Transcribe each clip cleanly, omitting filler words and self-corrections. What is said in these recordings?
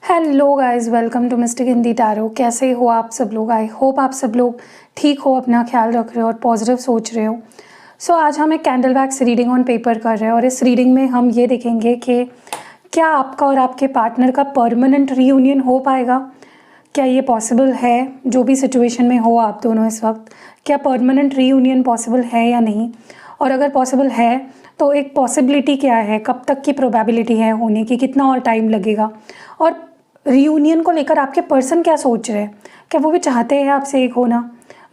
Hello guys, welcome to mystic Hindi tarot. कैसे हो आप सब लोग? आई होप आप सब लोग ठीक हो, अपना ख्याल रख रहे हो और पॉजिटिव सोच रहे हो। सो आज हम एक candle wax reading on paper कर रहे हैं और इस रीडिंग में हम ये देखेंगे कि क्या आपका और आपके पार्टनर का परमानेंट रीयूनियन हो पाएगा। क्या ये पॉसिबल है? जो भी सिचुएशन में हो आप दोनों इस वक्त, क्या परमानेंट रीयूनियन पॉसिबल है या नहीं? और अगर पॉसिबल है तो एक पॉसिबिलिटी क्या है, कब तक की प्रोबेबिलिटी है होने की, कितना और टाइम लगेगा, और रीयूनियन को लेकर आपके पर्सन क्या सोच रहे हैं, क्या वो भी चाहते हैं आपसे एक होना,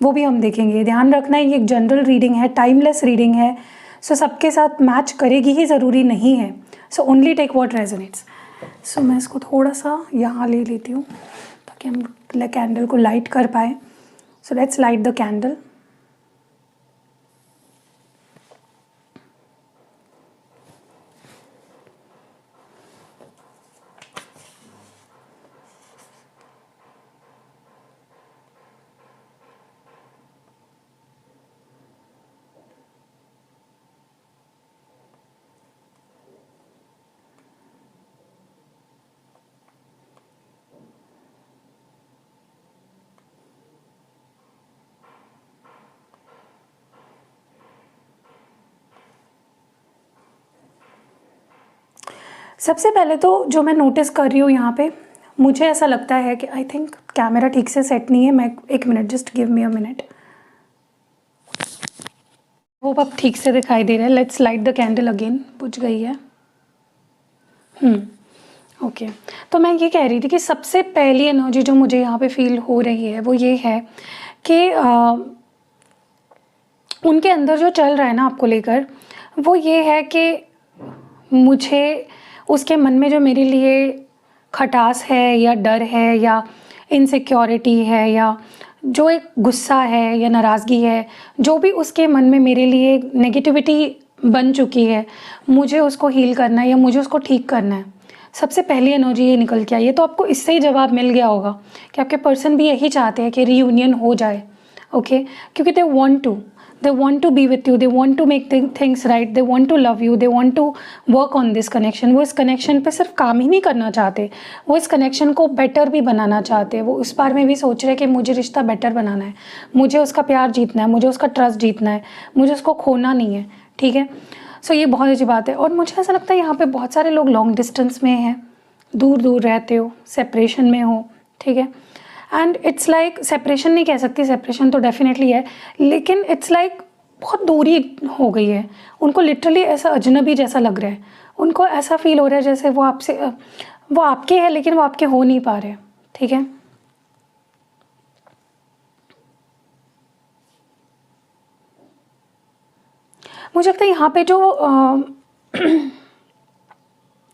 वो भी हम देखेंगे। ध्यान रखना है ये एक जनरल रीडिंग है, टाइमलेस रीडिंग है, सो सबके साथ मैच करेगी ही ज़रूरी नहीं है। So only take what resonates. So मैं इसको थोड़ा सा यहाँ ले लेती हूँ ताकि हम कैंडल को लाइट कर पाए। So let's light the candle. सबसे पहले तो जो मैं नोटिस कर रही हूँ यहाँ पे, मुझे ऐसा लगता है कि आई थिंक कैमरा ठीक से सेट नहीं है। मैं एक minute, just give me a minute. Hope अब ठीक से दिखाई दे रहा है। Let's light the candle again. बुझ गई है। ओके। तो मैं ये कह रही थी कि सबसे पहली एनर्जी जो मुझे यहाँ पे फील हो रही है वो ये है कि उनके अंदर जो चल रहा है ना आपको लेकर, वो ये है कि मुझे उसके मन में जो मेरे लिए खटास है या डर है या इनसिक्योरिटी है या जो एक गुस्सा है या नाराज़गी है, जो भी उसके मन में मेरे लिए नेगेटिविटी बन चुकी है, मुझे उसको हील करना है या मुझे उसको ठीक करना है। सबसे पहली एनर्जी ये निकल के आई है। तो आपको इससे ही जवाब मिल गया होगा कि आपके पर्सन भी यही चाहते हैं कि रीयूनियन हो जाए। ओके, क्योंकि they want to be with you, they want to make things right, they want to love you, they want to work on this connection। वो इस कनेक्शन पे सिर्फ काम ही नहीं करना चाहते, वो इस कनेक्शन को बेटर भी बनाना चाहते हैं। वो इस बार में भी सोच रहे हैं कि मुझे रिश्ता बेटर बनाना है, मुझे उसका प्यार जीतना है, मुझे उसका ट्रस्ट जीतना है, मुझे उसको खोना नहीं है। ठीक है, सो ये बहुत अच्छी बात है। और मुझे ऐसा लगता है यहाँ पे बहुत सारे लोग लॉन्ग डिस्टेंस में हैं, दूर दूर रहते हो, सेपरेशन में हो। ठीक है, एंड इट्स लाइक सेपरेशन नहीं कह सकती, सेपरेशन तो डेफिनेटली है, लेकिन इट्स लाइक बहुत दूरी हो गई है। उनको लिटरली ऐसा अजनबी जैसा लग रहा है, उनको ऐसा फील हो रहा है जैसे वो आपसे, वो आपके हैं लेकिन वो आपके हो नहीं पा रहे। ठीक है, मुझे लगता है यहाँ पे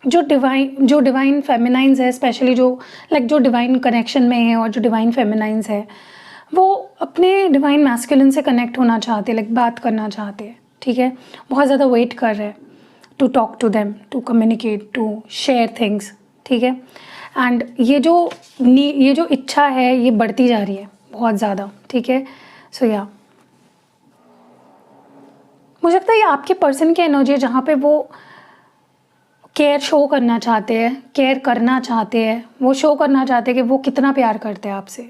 जो डिवाइन फेमिनाइंस है, स्पेशली जो लाइक जो डिवाइन कनेक्शन में है और जो डिवाइन फेमिनाइंस है, वो अपने डिवाइन मैस्कुलिन से कनेक्ट होना चाहते हैं, लाइक बात करना चाहते हैं। ठीक है, बहुत ज़्यादा वेट कर रहे हैं to talk to them, to communicate, to share things. ठीक है, एंड ये जो इच्छा है ये बढ़ती जा रही है बहुत ज़्यादा। ठीक है, सो या मुझे लगता है ये आपके पर्सन की एनर्जी है जहाँ पे वो केयर शो करना चाहते हैं, केयर करना चाहते हैं, वो शो करना चाहते हैं कि वो कितना प्यार करते हैं आपसे,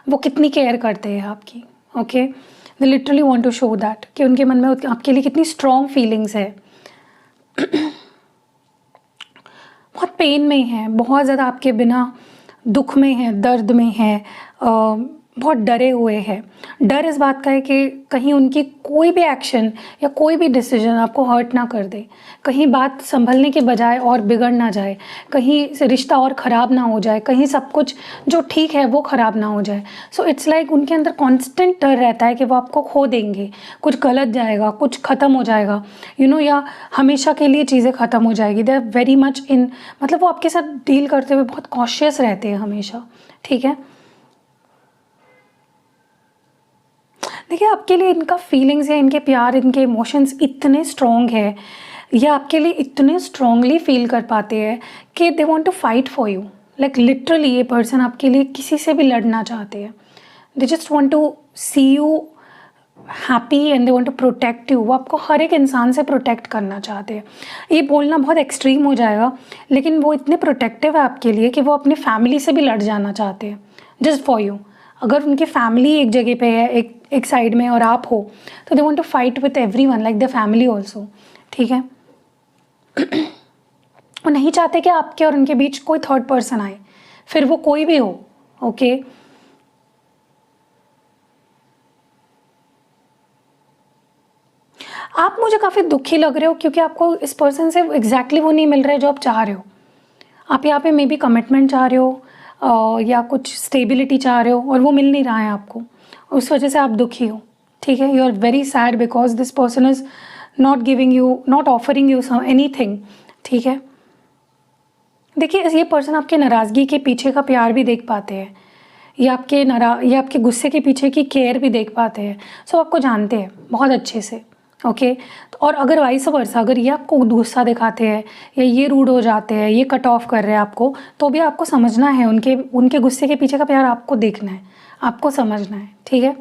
वो कितनी केयर करते हैं आपकी। Okay, they literally want to show that कि उनके मन में आपके लिए कितनी स्ट्रॉन्ग फीलिंग्स है। बहुत पेन में है, बहुत ज़्यादा आपके बिना दुख में है, दर्द में है, बहुत डरे हुए हैं। डर इस बात का है कि कहीं उनकी कोई भी एक्शन या कोई भी डिसीजन आपको हर्ट ना कर दे, कहीं बात संभलने के बजाय और बिगड़ ना जाए, कहीं से रिश्ता और ख़राब ना हो जाए, कहीं सब कुछ जो ठीक है वो ख़राब ना हो जाए। सो इट्स लाइक उनके अंदर कांस्टेंट डर रहता है कि वो आपको खो देंगे, कुछ गलत जाएगा, कुछ ख़त्म हो जाएगा, या हमेशा के लिए चीज़ें ख़त्म हो जाएगी। They are very much in, मतलब वो आपके साथ डील करते हुए बहुत कॉशियस रहते हैं हमेशा। ठीक है, देखिए आपके लिए इनका फीलिंग्स या इनके प्यार, इनके इमोशंस इतने स्ट्रॉन्ग है, ये आपके लिए इतने स्ट्रॉन्गली फील कर पाते हैं कि they want to fight for you. Like literally ये पर्सन आपके लिए किसी से भी लड़ना चाहते हैं। They just want to see you happy and they want to protect you. वो आपको हर एक इंसान से प्रोटेक्ट करना चाहते हैं। ये बोलना बहुत एक्सट्रीम हो जाएगा, लेकिन वो इतने प्रोटेक्टिव है आपके लिए कि वो अपनी फैमिली से भी लड़ जाना चाहते हैं जस्ट फॉर यू। अगर उनकी फैमिली एक जगह पे है, एक साइड में, और आप हो, तो they want to fight with everyone like the family also. ठीक है। वो नहीं चाहते कि आपके और उनके बीच कोई थर्ड पर्सन आए, फिर वो कोई भी हो। ओके आप मुझे काफ़ी दुखी लग रहे हो क्योंकि आपको इस पर्सन से एग्जैक्टली वो नहीं मिल रहा है जो आप चाह रहे हो। आप यहाँ पे मे बी कमिटमेंट चाह रहे हो या कुछ स्टेबिलिटी चाह रहे हो और वो मिल नहीं रहा है आपको, उस वजह से आप दुखी हो। ठीक है। You are very sad because this person is not giving you, not offering you anything. ठीक है। देखिए ये पर्सन आपके नाराज़गी के पीछे का प्यार भी देख पाते हैं, या आपके गुस्से के पीछे की केयर भी देख पाते हैं। सो आपको जानते हैं बहुत अच्छे से। ओके और अगर वाइस वर्सा, अगर ये आपको गुस्सा दिखाते हैं या ये रूड हो जाते हैं, ये कट ऑफ कर रहे हैं आपको, तो भी आपको समझना है उनके गुस्से के पीछे का प्यार आपको देखना है, आपको समझना है। ठीक है।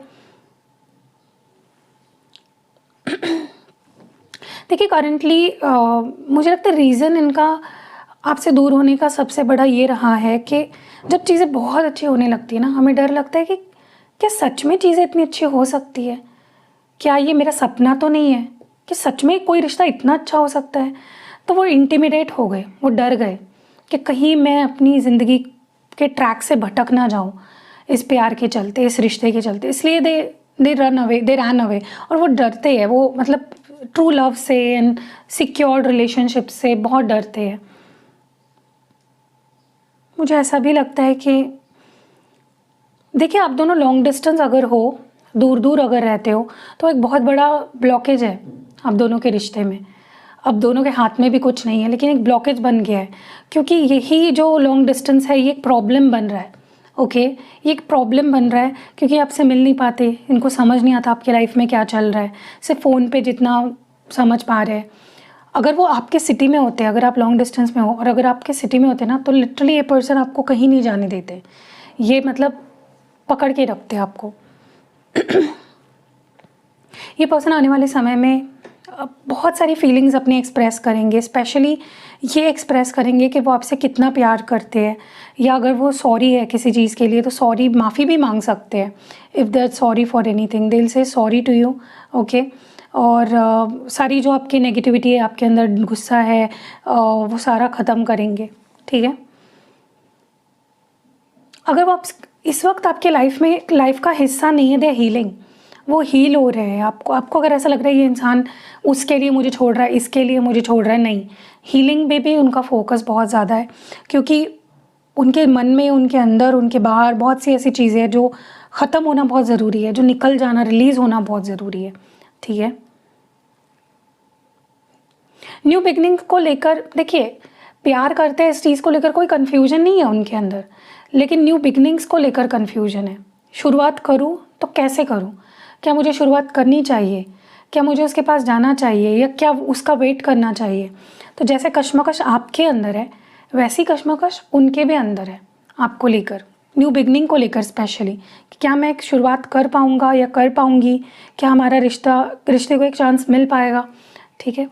देखिए करंटली मुझे लगता है रीज़न इनका आपसे दूर होने का सबसे बड़ा ये रहा है कि जब चीज़ें बहुत अच्छी होने लगती है ना, हमें डर लगता है कि क्या सच में चीज़ें इतनी अच्छी हो सकती है, क्या ये मेरा सपना तो नहीं है कि सच में कोई रिश्ता इतना अच्छा हो सकता है। तो वो इंटिमिडेट हो गए, वो डर गए कि कहीं मैं अपनी ज़िंदगी के ट्रैक से भटक ना जाऊँ इस प्यार के चलते, इस रिश्ते के चलते। इसलिए दे रन अवे। और वो डरते हैं, वो मतलब ट्रू लव से एंड सिक्योर्ड रिलेशनशिप से बहुत डरते हैं। मुझे ऐसा भी लगता है कि देखिए आप दोनों लॉन्ग डिस्टेंस अगर हो, दूर दूर अगर रहते हो, तो एक बहुत बड़ा ब्लॉकेज है आप दोनों के रिश्ते में। अब दोनों के हाथ में भी कुछ नहीं है, लेकिन एक ब्लॉकेज बन गया है क्योंकि यही जो लॉन्ग डिस्टेंस है ये एक प्रॉब्लम बन रहा है। ओके ये एक प्रॉब्लम बन रहा है क्योंकि आपसे मिल नहीं पाते, इनको समझ नहीं आता आपकी लाइफ में क्या चल रहा है, सिर्फ फ़ोन पे जितना समझ पा रहे हैं। अगर वो आपके सिटी में होते, अगर आप लॉन्ग डिस्टेंस में हो और अगर आपके सिटी में होते ना, तो लिटरली ये पर्सन आपको कहीं नहीं जाने देते, ये मतलब पकड़ के रखते हैं आपको। ये पर्सन आने वाले समय में बहुत सारी फीलिंग्स अपनी एक्सप्रेस करेंगे। स्पेशली ये एक्सप्रेस करेंगे कि वो आपसे कितना प्यार करते हैं, या अगर वो सॉरी है किसी चीज़ के लिए तो सॉरी, माफ़ी भी मांग सकते हैं। If they are sorry for anything they will say sorry to you. Okay और सारी जो आपकी नेगेटिविटी है, आपके अंदर गुस्सा है, वो सारा ख़त्म करेंगे। ठीक है। अगर वो आप इस वक्त आपके लाइफ का हिस्सा नहीं है, दे हीलिंग, वो हील हो रहे हैं। आपको अगर ऐसा लग रहा है ये इंसान उसके लिए मुझे छोड़ रहा है, इसके लिए मुझे छोड़ रहा है, नहीं, हीलिंग में भी उनका फोकस बहुत ज़्यादा है क्योंकि उनके मन में, उनके अंदर, उनके बाहर बहुत सी ऐसी चीज़ें हैं जो ख़त्म होना बहुत ज़रूरी है, जो निकल जाना, रिलीज़ होना बहुत ज़रूरी है। ठीक है। न्यू बिगनिंग को लेकर देखिए प्यार करते हैं, इस चीज़ को लेकर कोई कन्फ्यूजन नहीं है उनके अंदर, लेकिन न्यू बिगनिंग्स को लेकर कन्फ्यूजन है। शुरुआत करूँ तो कैसे करूँ, क्या मुझे शुरुआत करनी चाहिए, क्या मुझे उसके पास जाना चाहिए, या क्या उसका वेट करना चाहिए। तो जैसे कश्मकश आपके अंदर है, वैसी कश्मकश उनके भी अंदर है आपको लेकर, न्यू बिगनिंग को लेकर स्पेशली, कि क्या मैं एक शुरुआत कर पाऊँगा या कर पाऊँगी, क्या हमारा रिश्ते को एक चांस मिल पाएगा। ठीक है।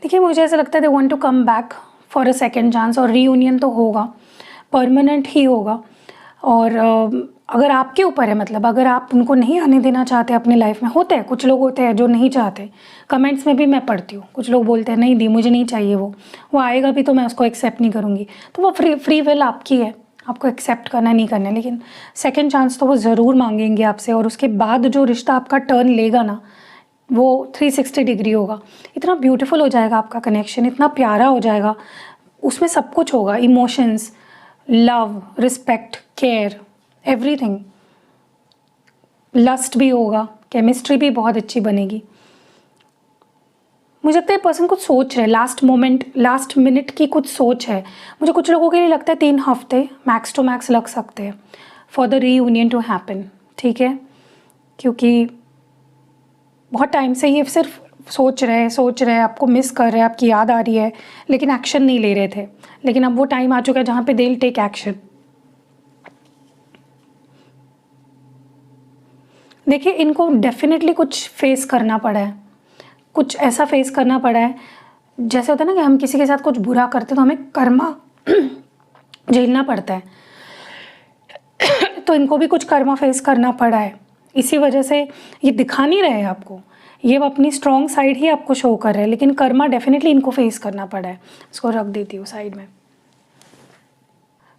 देखिए मुझे ऐसा लगता है they want to come back for a second chance, और रीयूनियन तो होगा, परमानेंट ही होगा। और अगर आपके ऊपर है, मतलब अगर आप उनको नहीं आने देना चाहते अपनी लाइफ में, होते हैं कुछ लोग होते हैं जो नहीं चाहते, कमेंट्स में भी मैं पढ़ती हूँ, कुछ लोग बोलते हैं नहीं दी मुझे नहीं चाहिए, वो आएगा भी तो मैं उसको एक्सेप्ट नहीं करूँगी। तो वो फ्री विल आपकी है, आपको एक्सेप्ट करना नहीं करना, लेकिन सेकेंड चांस तो वो ज़रूर मांगेंगे आपसे। और उसके बाद जो रिश्ता आपका टर्न लेगा ना, वो 360 डिग्री होगा, इतना ब्यूटीफुल हो जाएगा आपका कनेक्शन, इतना प्यारा हो जाएगा, उसमें सब कुछ होगा, emotions, love, respect, care, everything, lust भी होगा, केमिस्ट्री भी बहुत अच्छी बनेगी। मुझे लगता है पर्सन कुछ सोच रहे, लास्ट मिनट की कुछ सोच है। मुझे कुछ लोगों के लिए लगता है 3 हफ्ते मैक्स टू मैक्स लग सकते हैं for the reunion to happen. ठीक है। क्योंकि बहुत टाइम से ये सिर्फ सोच रहे, आपको मिस कर रहे हैं, आपकी याद आ रही है, लेकिन एक्शन नहीं ले रहे थे। लेकिन अब वो टाइम आ चुका है जहाँ पे दे विल टेक एक्शन। देखिए, इनको डेफिनेटली कुछ फेस करना पड़ा है, कुछ ऐसा फेस करना पड़ा है, जैसे होता है ना कि हम किसी के साथ कुछ बुरा करते तो हमें कर्मा झेलना पड़ता है। तो इनको भी कुछ कर्मा फेस करना पड़ा है, इसी वजह से ये दिखा नहीं रहे हैं आपको, ये अपनी स्ट्रॉन्ग साइड ही आपको शो कर रहे हैं, लेकिन कर्मा डेफिनेटली इनको फेस करना पड़ा है। इसको रख देती हूँ साइड में।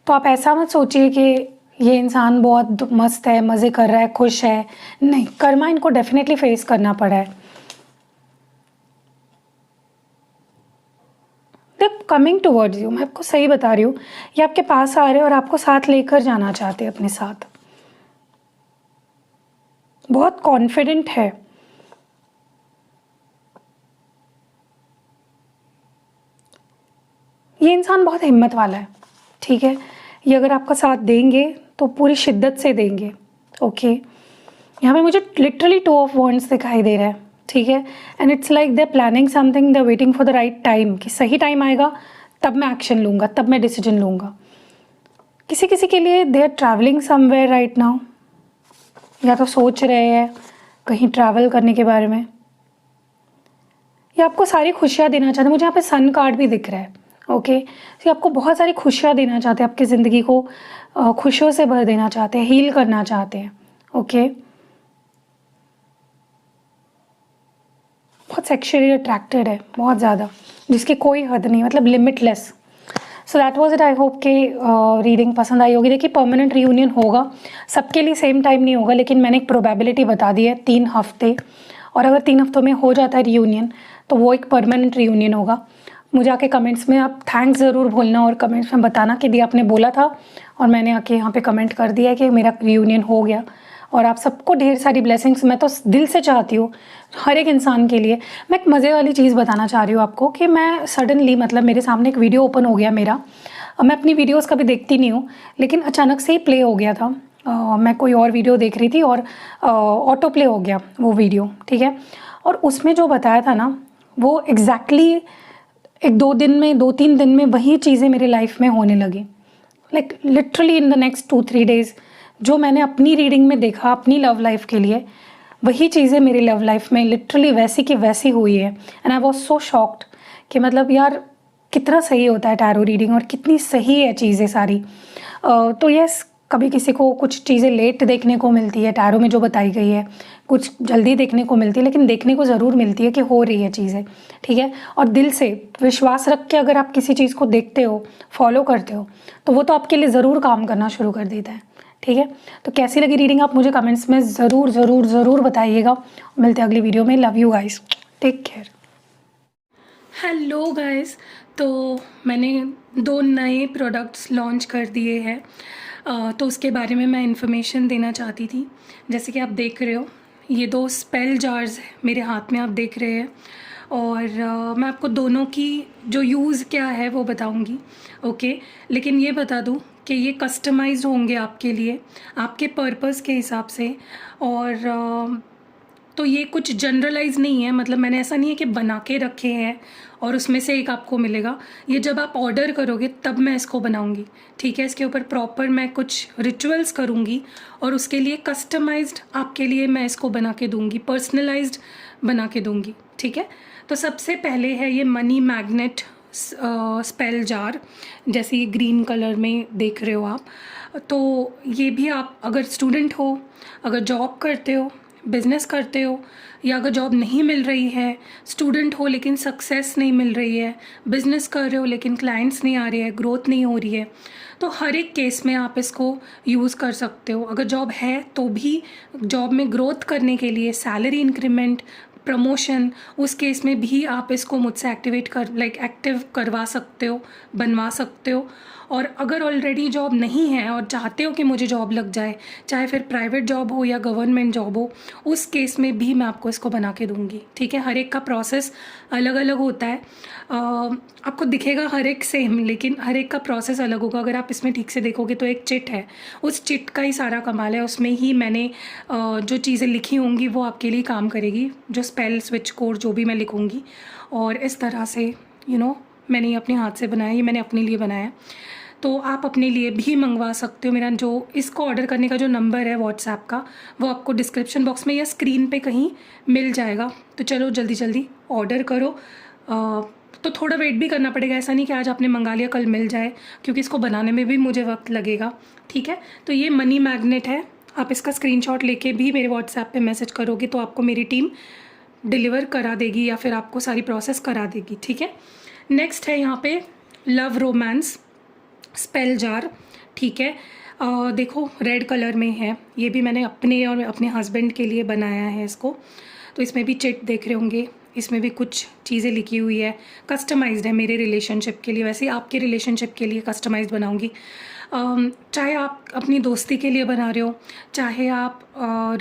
तो आप ऐसा मत सोचिए कि ये इंसान बहुत मस्त है, मज़े कर रहा है, खुश है, नहीं, कर्मा इनको डेफिनेटली फेस करना पड़ा है। कमिंग टुवर्ड्स यू, मैं आपको सही बता रही हूँ, ये आपके पास आ रहे हैं और आपको साथ लेकर जाना चाहते हैं अपने साथ, बहुत कॉन्फिडेंट है। ये इंसान बहुत हिम्मत वाला है, ठीक है। ये अगर आपका साथ देंगे तो पूरी शिद्दत से देंगे, ओके। यहाँ पे मुझे लिटरली 2 ऑफ वॉन्ड्स दिखाई दे रहा है, ठीक है। And it's like they are planning something, they are waiting for the right time, कि सही टाइम आएगा तब मैं एक्शन लूँगा, तब मैं डिसीजन लूँगा। किसी किसी के लिए they are travelling somewhere right now, या तो सोच रहे हैं कहीं ट्रैवल करने के बारे में, या आपको सारी खुशियाँ देना चाहते हैं। मुझे यहाँ पे सन कार्ड भी दिख रहा है, ओके। तो आपको बहुत सारी खुशियाँ देना चाहते हैं, आपकी ज़िंदगी को खुशियों से भर देना चाहते हैं, हील करना चाहते हैं, ओके। बहुत सेक्सुअली अट्रैक्टेड है, बहुत ज़्यादा, जिसकी कोई हद नहीं, मतलब limitless. So that was it. I hope कि रीडिंग पसंद आई होगी। देखिए, परमानेंट रियूनियन होगा, सबके लिए सेम टाइम नहीं होगा, लेकिन मैंने एक प्रोबेबिलिटी बता दी है 3 हफ्ते, और अगर 3 हफ्तों में हो जाता है रियूनियन तो वो एक परमानेंट रियूनियन होगा। मुझे आके कमेंट्स में आप थैंक्स ज़रूर बोलना, और कमेंट्स में बताना कि दी आपने बोला था और मैंने आके यहाँ पे कमेंट कर दिया कि मेरा रियूनियन हो गया। और आप सबको ढेर सारी ब्लेसिंग्स मैं तो दिल से चाहती हूँ, हर एक इंसान के लिए। मैं एक मज़े वाली चीज़ बताना चाह रही हूँ आपको कि मैं सडनली, मतलब मेरे सामने एक वीडियो ओपन हो गया मेरा। मैं अपनी वीडियोस कभी देखती नहीं हूँ, लेकिन अचानक से ही प्ले हो गया था। मैं कोई और वीडियो देख रही थी और ऑटो प्ले हो गया वो वीडियो, ठीक है। और उसमें जो बताया था ना, वो एग्जैक्टली एक 2-3 दिन में वही चीज़ें मेरी लाइफ में होने लगी। Like literally in the next 2-3 days जो मैंने अपनी रीडिंग में देखा अपनी लव लाइफ के लिए, वही चीज़ें मेरी लव लाइफ में लिटरली वैसी की वैसी हुई है। And I was so shocked कि मतलब यार कितना सही होता है टैरो रीडिंग, और कितनी सही है चीज़ें सारी। तो यस, कभी किसी को कुछ चीज़ें लेट देखने को मिलती है टैरो में जो बताई गई है, कुछ जल्दी देखने को मिलती है, लेकिन देखने को ज़रूर मिलती है कि हो रही है चीज़ें, ठीक है। और दिल से विश्वास रख के अगर आप किसी चीज़ को देखते हो, फॉलो करते हो, तो वो तो आपके लिए ज़रूर काम करना शुरू कर देता है, ठीक है। तो कैसी लगी रीडिंग आप मुझे कमेंट्स में ज़रूर ज़रूर ज़रूर बताइएगा। मिलते हैं अगली वीडियो में। Love you guys, take care. Hello guys, तो मैंने 2 नए प्रोडक्ट्स लॉन्च कर दिए हैं, तो उसके बारे में मैं इन्फॉर्मेशन देना चाहती थी। जैसे कि आप देख रहे हो, ये 2 स्पेल जार्स मेरे हाथ में आप देख रहे हैं, और मैं आपको दोनों की जो यूज़ क्या है वो बताऊंगी, ओके। लेकिन ये बता दूं कि ये कस्टमाइज्ड होंगे आपके लिए, आपके पर्पस के हिसाब से। और तो ये कुछ जनरलाइज नहीं है, मतलब मैंने ऐसा नहीं है कि बना के रखे हैं और उसमें से एक आपको मिलेगा। ये जब आप ऑर्डर करोगे तब मैं इसको बनाऊंगी, ठीक है। इसके ऊपर प्रॉपर मैं कुछ रिचुअल्स करूंगी और उसके लिए कस्टमाइज्ड आपके लिए मैं इसको बना के दूंगी, पर्सनलाइज्ड बना के दूंगी, ठीक है। तो सबसे पहले है ये मनी मैग्नेट स्पेल जार, जैसे ये ग्रीन कलर में देख रहे हो आप। तो ये भी आप अगर स्टूडेंट हो, अगर जॉब करते हो, बिज़नेस करते हो, या अगर जॉब नहीं मिल रही है, स्टूडेंट हो लेकिन सक्सेस नहीं मिल रही है, बिज़नेस कर रहे हो लेकिन क्लाइंट्स नहीं आ रहे हैं, ग्रोथ नहीं हो रही है, तो हर एक केस में आप इसको यूज़ कर सकते हो। अगर जॉब है तो भी जॉब में ग्रोथ करने के लिए, सैलरी इंक्रीमेंट, प्रमोशन, उस केस में भी आप इसको मुझसे एक्टिव करवा सकते हो, बनवा सकते हो। और अगर ऑलरेडी जॉब नहीं है और चाहते हो कि मुझे जॉब लग जाए, चाहे फिर प्राइवेट जॉब हो या गवर्नमेंट जॉब हो, उस केस में भी मैं आपको इसको बना के दूंगी, ठीक है। हर एक का प्रोसेस अलग अलग होता है। आपको दिखेगा हर एक सेम, लेकिन हर एक का प्रोसेस अलग होगा। अगर आप इसमें ठीक से देखोगे तो एक चिट है, उस चिट का ही सारा कमाल है, उसमें ही मैंने जो चीज़ें लिखी होंगी वो आपके लिए काम करेगी। जो स्पेल स्विच कोड जो भी मैं लिखूँगी। और इस तरह से मैंने ये अपने हाथ से बनाया, ये मैंने अपने लिए बनाया। तो आप अपने लिए भी मंगवा सकते हो। मेरा जो इसको ऑर्डर करने का जो नंबर है व्हाट्सएप का, वो आपको डिस्क्रिप्शन बॉक्स में या स्क्रीन पे कहीं मिल जाएगा। तो चलो जल्दी जल्दी ऑर्डर करो। तो थोड़ा वेट भी करना पड़ेगा, ऐसा नहीं कि आज आपने मंगा लिया कल मिल जाए, क्योंकि इसको बनाने में भी मुझे वक्त लगेगा। ठीक है, तो ये मनी मैग्नेट है। आप इसका स्क्रीनशॉट लेके भी मेरे व्हाट्सएप पे मैसेज करोगे तो आपको मेरी टीम डिलीवर करा देगी या फिर आपको सारी प्रोसेस करा देगी। ठीक है, नेक्स्ट है यहाँ पे लव रोमांस स्पेल जार। ठीक है, देखो रेड कलर में है, ये भी मैंने अपने और अपने हस्बैंड के लिए बनाया है इसको। तो इसमें भी चिट देख रहे होंगे, इसमें भी कुछ चीज़ें लिखी हुई है, कस्टमाइज्ड है मेरे रिलेशनशिप के लिए। वैसे ही आपके रिलेशनशिप के लिए कस्टमाइज्ड बनाऊंगी। चाहे आप अपनी दोस्ती के लिए बना रहे हो, चाहे आप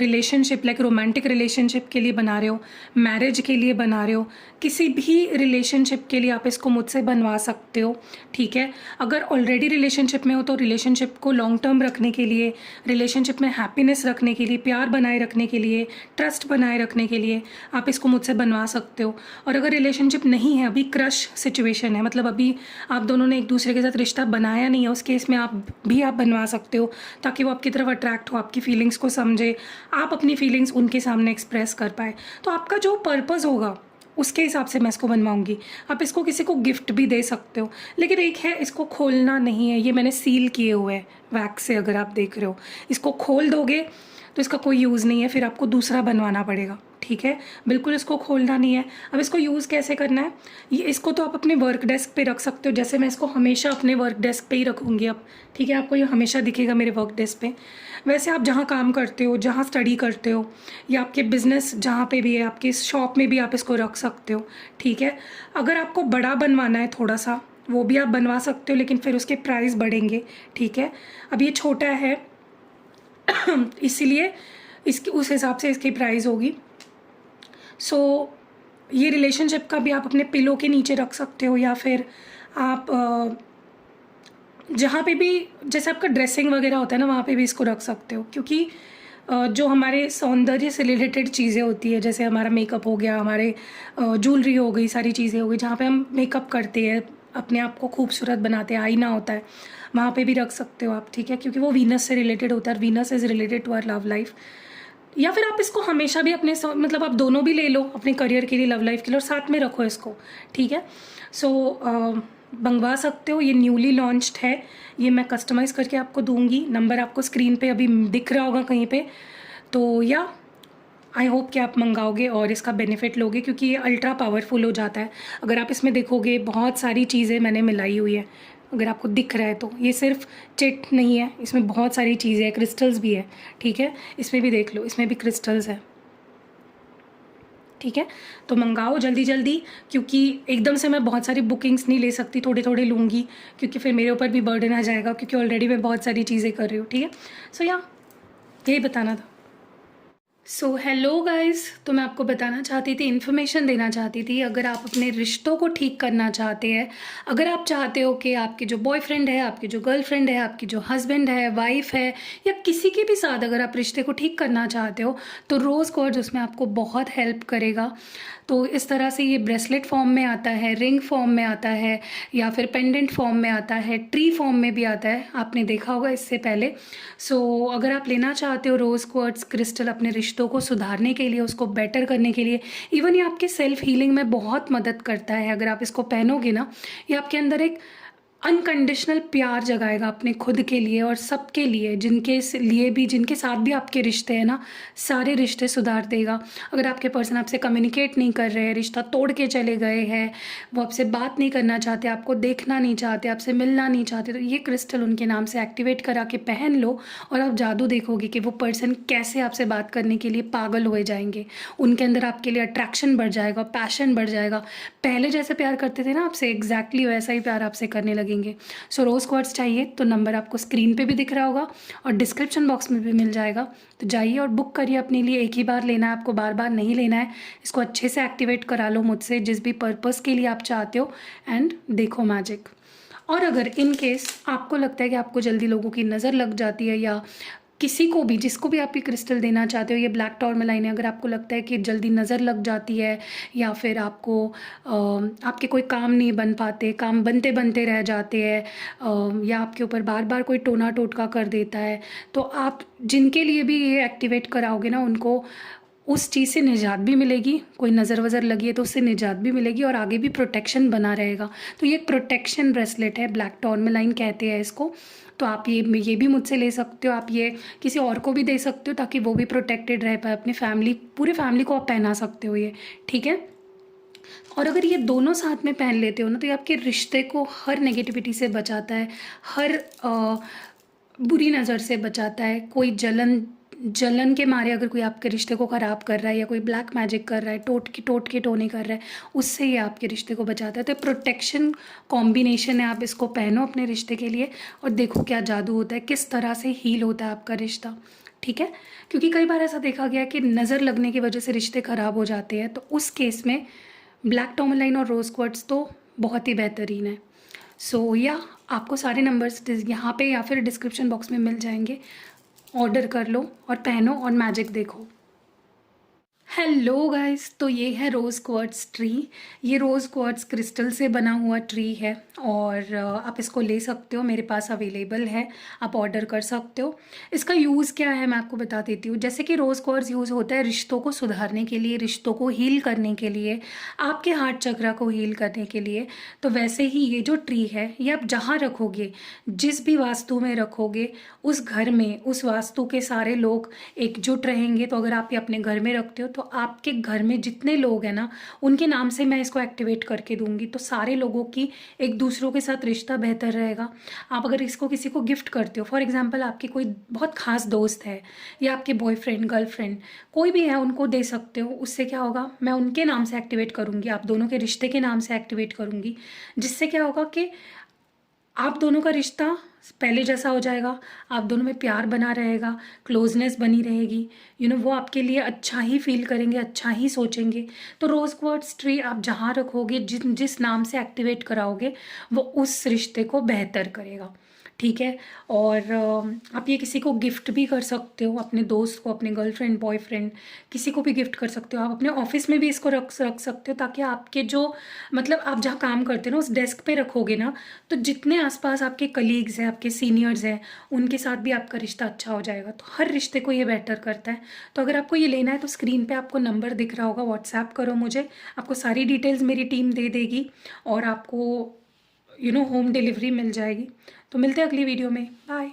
रिलेशनशिप लाइक रोमांटिक रिलेशनशिप के लिए बना रहे हो, मैरिज के लिए बना रहे हो, किसी भी रिलेशनशिप के लिए आप इसको मुझसे बनवा सकते हो। ठीक है, अगर ऑलरेडी रिलेशनशिप में हो तो रिलेशनशिप को लॉन्ग टर्म रखने के लिए, रिलेशनशिप में हैप्पीनेस रखने के लिए, प्यार बनाए रखने के लिए, ट्रस्ट बनाए रखने के लिए आप इसको मुझसे बनवा सकते हो। और अगर रिलेशनशिप नहीं है, अभी क्रश सिचुएशन है, मतलब अभी आप दोनों ने एक दूसरे के साथ रिश्ता बनाया नहीं है, उस केस में आप बनवा सकते हो, ताकि वो आपकी तरफ अट्रैक्ट हो, आपकी फीलिंग्स को समझे, आप अपनी फीलिंग्स उनके सामने एक्सप्रेस कर पाए। तो आपका जो पर्पस होगा उसके हिसाब से मैं इसको बनवाऊंगी। आप इसको किसी को गिफ्ट भी दे सकते हो, लेकिन एक है, इसको खोलना नहीं है। ये मैंने सील किए हुए हैं वैक्स से, अगर आप देख रहे हो। इसको खोल दोगे तो इसका कोई यूज़ नहीं है, फिर आपको दूसरा बनवाना पड़ेगा। ठीक है, बिल्कुल इसको खोलना नहीं है। अब इसको यूज़ कैसे करना है, ये इसको तो आप अपने वर्क डेस्क पे रख सकते हो, जैसे मैं इसको हमेशा अपने वर्क डेस्क पे ही रखूँगी अब। ठीक है, आपको ये हमेशा दिखेगा मेरे वर्क डेस्क पे। वैसे आप जहाँ काम करते हो, जहाँ स्टडी करते हो, या आपके बिजनेस जहाँ पे भी है, आपकी शॉप में भी आप इसको रख सकते हो। ठीक है, अगर आपको बड़ा बनवाना है थोड़ा सा, वो भी आप बनवा सकते हो, लेकिन फिर उसके प्राइस बढ़ेंगे। ठीक है, अब ये छोटा है इसीलिए इसकी उस हिसाब से इसकी प्राइस होगी। सो ये रिलेशनशिप का भी आप अपने पिलो के नीचे रख सकते हो, या फिर आप जहाँ पे भी, जैसे आपका ड्रेसिंग वगैरह होता है ना, वहाँ पे भी इसको रख सकते हो। क्योंकि जो हमारे सौंदर्य से रिलेटेड चीज़ें होती है, जैसे हमारा मेकअप हो गया, हमारे ज्वेलरी हो गई, सारी चीज़ें हो गई, जहाँ पे हम मेकअप करते हैं, अपने आप को खूबसूरत बनाते हैं, आईना होता है, वहाँ पे भी रख सकते हो आप। ठीक है, क्योंकि वो वीनस से रिलेटेड होता है, Venus is related to our love life. या फिर आप इसको हमेशा भी अपने मतलब आप दोनों भी ले लो, अपने करियर के लिए, लव लाइफ के लिए, और साथ में रखो इसको। ठीक है, सो मंगवा सकते हो। ये न्यूली लॉन्च्ड है, ये मैं कस्टमाइज़ करके आपको दूंगी। नंबर आपको स्क्रीन पे अभी दिख रहा होगा कहीं पे। तो या आई होप कि आप मंगाओगे और इसका बेनिफिट लोगे, क्योंकि ये अल्ट्रा पावरफुल हो जाता है। अगर आप इसमें देखोगे, बहुत सारी चीज़ें मैंने मिलाई हुई है, अगर आपको दिख रहा है तो। ये सिर्फ चिट नहीं है, इसमें बहुत सारी चीज़ें हैं, क्रिस्टल्स भी है। ठीक है, इसमें भी देख लो, इसमें भी क्रिस्टल्स है। ठीक है, तो मंगाओ जल्दी जल्दी, क्योंकि एकदम से मैं बहुत सारी बुकिंग्स नहीं ले सकती, थोड़े थोड़े लूँगी, क्योंकि फिर मेरे ऊपर भी बर्डन आ जाएगा, क्योंकि ऑलरेडी मैं बहुत सारी चीज़ें कर रही हूँ। ठीक है, सो यही बताना था। सो हेलो गाइस, तो मैं आपको बताना चाहती थी, इन्फॉर्मेशन देना चाहती थी। अगर आप अपने रिश्तों को ठीक करना चाहते हैं, अगर आप चाहते हो कि आपके जो बॉयफ्रेंड है, आपकी जो गर्लफ्रेंड है, आपकी जो हस्बैंड है, वाइफ है, या किसी के भी साथ अगर आप रिश्ते को ठीक करना चाहते हो, तो रोज़ क्वार्ट्ज उसमें आपको बहुत हेल्प करेगा। तो इस तरह से ये ब्रेसलेट फॉर्म में आता है, रिंग फॉर्म में आता है, या फिर पेंडेंट फॉर्म में आता है, ट्री फॉर्म में भी आता है, आपने देखा होगा इससे पहले। सो अगर आप लेना चाहते हो रोज़ क्वार्ट्ज क्रिस्टल अपने रिश्तों को सुधारने के लिए, उसको बेटर करने के लिए, इवन ये आपके सेल्फ हीलिंग में बहुत मदद करता है। अगर आप इसको पहनोगे ना, ये आपके अंदर एक अनकंडीशनल प्यार जगाएगा अपने खुद के लिए और सबके लिए, जिनके लिए भी, जिनके साथ भी आपके रिश्ते हैं ना, सारे रिश्ते सुधार देगा। अगर आपके पर्सन आपसे कम्युनिकेट नहीं कर रहे हैं, रिश्ता तोड़ के चले गए हैं, वो आपसे बात नहीं करना चाहते, आपको देखना नहीं चाहते, आपसे मिलना नहीं चाहते, तो ये क्रिस्टल उनके नाम से एक्टिवेट करा के पहन लो, और आप जादू देखोगे कि वो पर्सन कैसे आपसे बात करने के लिए पागल हो जाएंगे। उनके अंदर आपके लिए अट्रैक्शन बढ़ जाएगा, पैशन बढ़ जाएगा। पहले जैसे प्यार करते थे ना आपसे, एग्जैक्टली वैसा ही प्यार आपसे करने लगेंगे। सो रोज क्वार्ट्ज चाहिए तो नंबर आपको स्क्रीन पे भी दिख रहा होगा और डिस्क्रिप्शन बॉक्स में भी मिल जाएगा। तो जाइए और बुक करिए अपने लिए। एक ही बार लेना है आपको, बार बार नहीं लेना है। इसको अच्छे से एक्टिवेट करा लो मुझसे, जिस भी पर्पस के लिए आप चाहते हो, एंड देखो मैजिक। और अगर इन केस आपको लगता है कि आपको जल्दी लोगों की नज़र लग जाती है, या किसी को भी, जिसको भी आप ये क्रिस्टल देना चाहते हो, ये ब्लैक टॉर्मेलाइन है, अगर आपको लगता है कि जल्दी नज़र लग जाती है या फिर आपको आपके कोई काम नहीं बन पाते, काम बनते बनते रह जाते हैं, या आपके ऊपर बार बार कोई टोना टोटका कर देता है, तो आप जिनके लिए भी ये एक्टिवेट कराओगे ना, उनको उस चीज़ से निजात भी मिलेगी। कोई नज़र वज़र लगी है तो उससे निजात भी मिलेगी और आगे भी प्रोटेक्शन बना रहेगा। तो ये एक प्रोटेक्शन ब्रेसलेट है, ब्लैक टॉर्मेलाइन कहते हैं इसको। तो आप ये भी मुझसे ले सकते हो, आप ये किसी और को भी दे सकते हो ताकि वो भी प्रोटेक्टेड रह पाए, अपनी फैमिली, पूरी फैमिली को आप पहना सकते हो ये, ठीक है। और अगर ये दोनों साथ में पहन लेते हो ना, तो ये आपके रिश्ते को हर नेगेटिविटी से बचाता है, हर बुरी नज़र से बचाता है। कोई जलन के मारे अगर कोई आपके रिश्ते को ख़राब कर रहा है या कोई ब्लैक मैजिक कर रहा है, टोट के टोने कर रहा है, उससे ये आपके रिश्ते को बचाता है। तो प्रोटेक्शन कॉम्बिनेशन है, आप इसको पहनो अपने रिश्ते के लिए और देखो क्या जादू होता है, किस तरह से हील होता है आपका रिश्ता, ठीक है। क्योंकि कई बार ऐसा देखा गया है कि नज़र लगने की वजह से रिश्ते ख़राब हो जाते हैं, तो उस केस में ब्लैक टॉर्मेलाइन और रोज़ क्वार्ट्ज तो बहुत ही बेहतरीन है। सो या आपको सारे नंबर्स यहाँ पे या फिर डिस्क्रिप्शन बॉक्स में मिल जाएंगे, ऑर्डर कर लो और पहनो और मैजिक देखो। हेलो गाइस, तो ये है रोज़ क्वार्ट्ज ट्री। ये रोज़ क्वार्ट्ज क्रिस्टल से बना हुआ ट्री है और आप इसको ले सकते हो, मेरे पास अवेलेबल है, आप ऑर्डर कर सकते हो। इसका यूज़ क्या है मैं आपको बता देती हूँ। जैसे कि रोज़ क्वार्ट्ज यूज़ होता है रिश्तों को सुधारने के लिए, रिश्तों को हील करने के लिए, आपके हार्ट चक्रा को हील करने के लिए, तो वैसे ही ये जो ट्री है ये आप जहाँ रखोगे, जिस भी वास्तु में रखोगे, उस घर में, उस वास्तु के सारे लोग एकजुट रहेंगे। तो अगर आप ये अपने घर में रखते हो तो आपके घर में जितने लोग हैं ना, उनके नाम से मैं इसको एक्टिवेट करके दूंगी, तो सारे लोगों की एक दूसरों के साथ रिश्ता बेहतर रहेगा। आप अगर इसको किसी को गिफ्ट करते हो, फॉर एग्जांपल आपकी कोई बहुत खास दोस्त है या आपके बॉयफ्रेंड गर्लफ्रेंड कोई भी है, उनको दे सकते हो। उससे क्या होगा, मैं उनके नाम से एक्टिवेट करूँगी, आप दोनों के रिश्ते के नाम से एक्टिवेट करूँगी, जिससे क्या होगा कि आप दोनों का रिश्ता पहले जैसा हो जाएगा, आप दोनों में प्यार बना रहेगा, क्लोजनेस बनी रहेगी, वो आपके लिए अच्छा ही फील करेंगे, अच्छा ही सोचेंगे। तो रोज़ क्वार्ट्ज ट्री आप जहाँ रखोगे, जिस नाम से एक्टिवेट कराओगे, वो उस रिश्ते को बेहतर करेगा, ठीक है। और आप ये किसी को गिफ्ट भी कर सकते हो, अपने दोस्त को, अपने गर्लफ्रेंड बॉयफ्रेंड, किसी को भी गिफ्ट कर सकते हो। आप अपने ऑफिस में भी इसको रख सकते हो, ताकि आपके जो, मतलब आप जहाँ काम करते हो ना, उस डेस्क पे रखोगे ना, तो जितने आसपास आपके कलीग्स हैं, आपके सीनियर्स हैं, उनके साथ भी आपका रिश्ता अच्छा हो जाएगा। तो हर रिश्ते को ये बेहतर करता है। तो अगर आपको ये लेना है तो स्क्रीन पे आपको नंबर दिख रहा होगा, व्हाट्सएप करो मुझे, आपको सारी डिटेल्स मेरी टीम दे देगी और आपको होम डिलीवरी मिल जाएगी। तो मिलते हैं अगली वीडियो में, बाय।